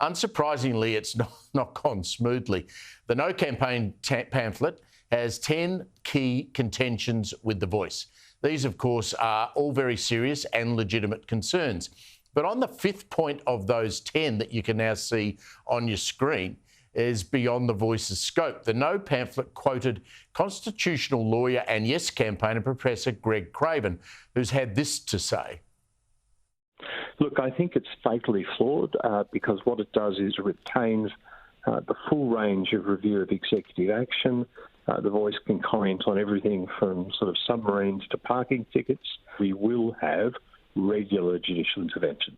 Unsurprisingly, it's not gone smoothly. The No Campaign pamphlet has 10 key contentions with The Voice. These, of course, are all very serious and legitimate concerns. But on the fifth point of those 10 that you can now see on your screen is beyond The Voice's scope. The No pamphlet quoted constitutional lawyer and Yes campaigner Professor Greg Craven, who's had this to say. Look, I think it's fatally flawed because what it does is it retains the full range of review of executive action. The Voice can comment on everything from sort of submarines to parking tickets. We will have regular judicial interventions.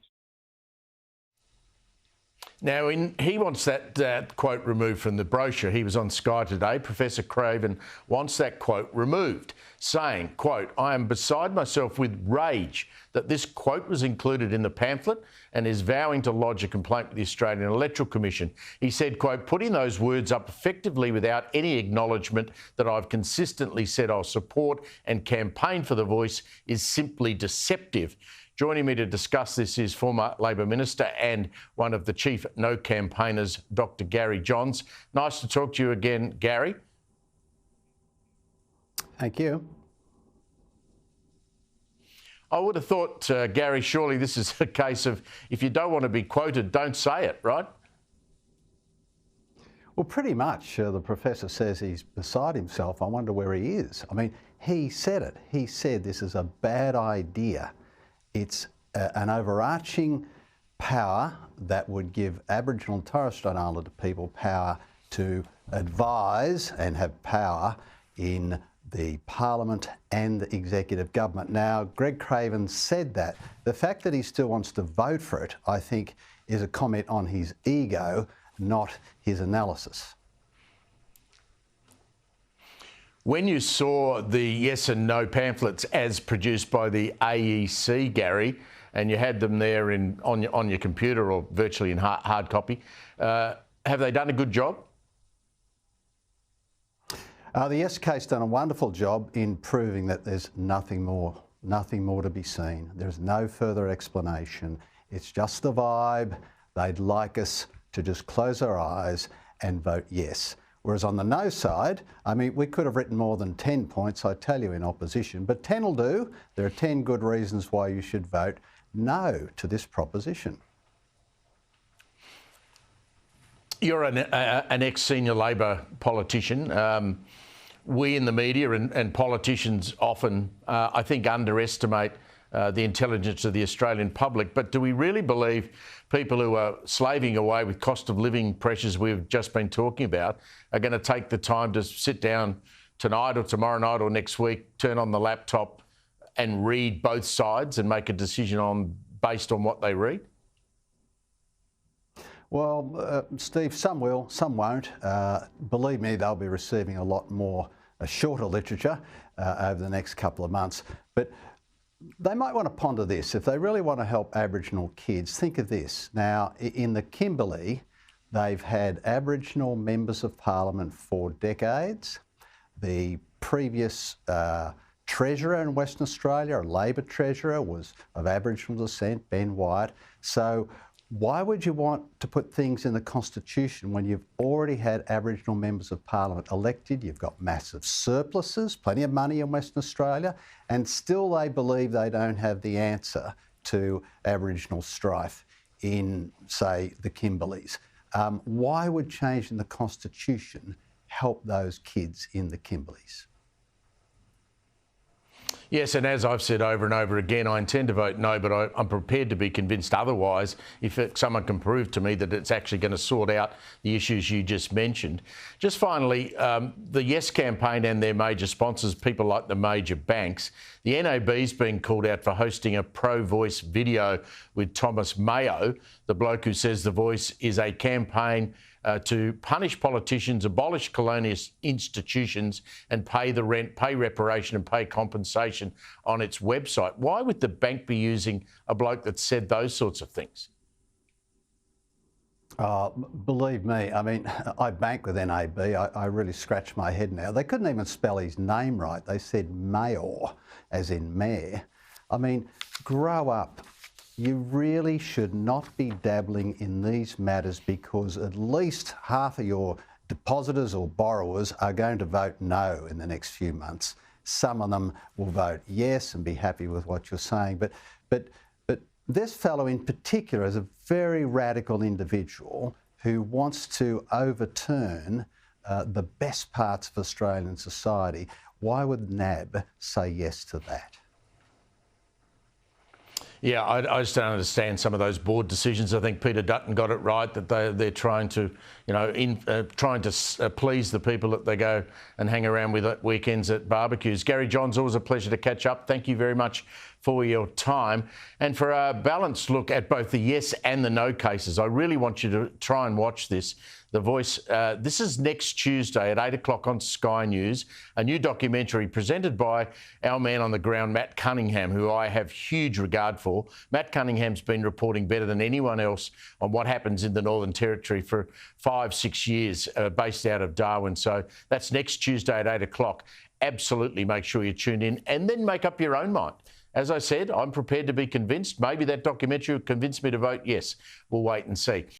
Now, he wants that quote removed from the brochure. He was on Sky today. Professor Craven wants that quote removed, saying, quote, "I am beside myself with rage that this quote was included in the pamphlet and is vowing to lodge a complaint with the Australian Electoral Commission." He said, quote, "Putting those words up effectively without any acknowledgement that I've consistently said I'll support and campaign for The Voice is simply deceptive." Joining me to discuss this is former Labor Minister and one of the chief No campaigners, Dr. Gary Johns. Nice to talk to you again, Gary. Thank you. I would have thought, Gary, surely this is a case of if you don't want to be quoted, don't say it, right? Well, pretty much. The professor says he's beside himself. I wonder where he is. I mean, he said it. He said this is a bad idea. It's an overarching power that would give Aboriginal and Torres Strait Islander people power to advise and have power in the Parliament and the executive government. Now, Greg Craven said that. The fact that he still wants to vote for it, I think, is a comment on his ego, not his analysis. When you saw the yes and no pamphlets as produced by the AEC, Gary, and you had them there on your computer or virtually in hard copy, have they done a good job? The Yes case done a wonderful job in proving that there's nothing more to be seen. There's no further explanation. It's just the vibe. They'd like us to just close our eyes and vote yes. Whereas on the no side, I mean, we could have written more than 10 points, I tell you, in opposition, but 10 will do. There are 10 good reasons why you should vote no to this proposition. You're an ex-senior Labor politician. We in the media and politicians often, I think, underestimate the intelligence of the Australian public. But do we really believe people who are slaving away with cost of living pressures we've just been talking about are going to take the time to sit down tonight or tomorrow night or next week, turn on the laptop and read both sides and make a decision based on what they read? Well, Steve, some will, some won't. Believe me, they'll be receiving a lot more shorter literature over the next couple of months. But they might want to ponder this. If they really want to help Aboriginal kids, think of this. Now, in the Kimberley, they've had Aboriginal members of Parliament for decades. The previous Treasurer in Western Australia, a Labor Treasurer, was of Aboriginal descent, Ben Wyatt. So why would you want to put things in the Constitution when you've already had Aboriginal members of Parliament elected? You've got massive surpluses, plenty of money in Western Australia, and still they believe they don't have the answer to Aboriginal strife in, say, the Kimberleys. Why would changing the Constitution help those kids in the Kimberleys? Yes, and as I've said over and over again, I intend to vote no, but I'm prepared to be convinced otherwise if someone can prove to me that it's actually going to sort out the issues you just mentioned. Just finally, the Yes campaign and their major sponsors, people like the major banks, the NAB's been called out for hosting a pro-Voice video with Thomas Mayo, the bloke who says The Voice is a campaign to punish politicians, abolish colonialist institutions and pay the rent, pay reparation and pay compensation on its website. Why would the bank be using a bloke that said those sorts of things? Believe me, I mean, I bank with NAB. I really scratch my head now. They couldn't even spell his name right. They said Mayor, as in mayor. I mean, grow up. you really should not be dabbling in these matters, because at least half of your depositors or borrowers are going to vote no in the next few months. Some of them will vote yes and be happy with what you're saying. But this fellow in particular is a very radical individual who wants to overturn the best parts of Australian society. Why would NAB say yes to that? Yeah, I just don't understand some of those board decisions. I think Peter Dutton got it right, that they're trying to, please the people that they go and hang around with at weekends at barbecues. Gary Johns, always a pleasure to catch up. Thank you very much for your time. And for a balanced look at both the yes and the no cases, I really want you to try and watch this. The Voice, this is next Tuesday at 8 o'clock on Sky News, a new documentary presented by our man on the ground, Matt Cunningham, who I have huge regard for. Matt Cunningham's been reporting better than anyone else on what happens in the Northern Territory for 5-6 years, based out of Darwin. So that's next Tuesday at 8 o'clock. Absolutely make sure you tune in and then make up your own mind. As I said, I'm prepared to be convinced. Maybe that documentary will convince me to vote yes. We'll wait and see.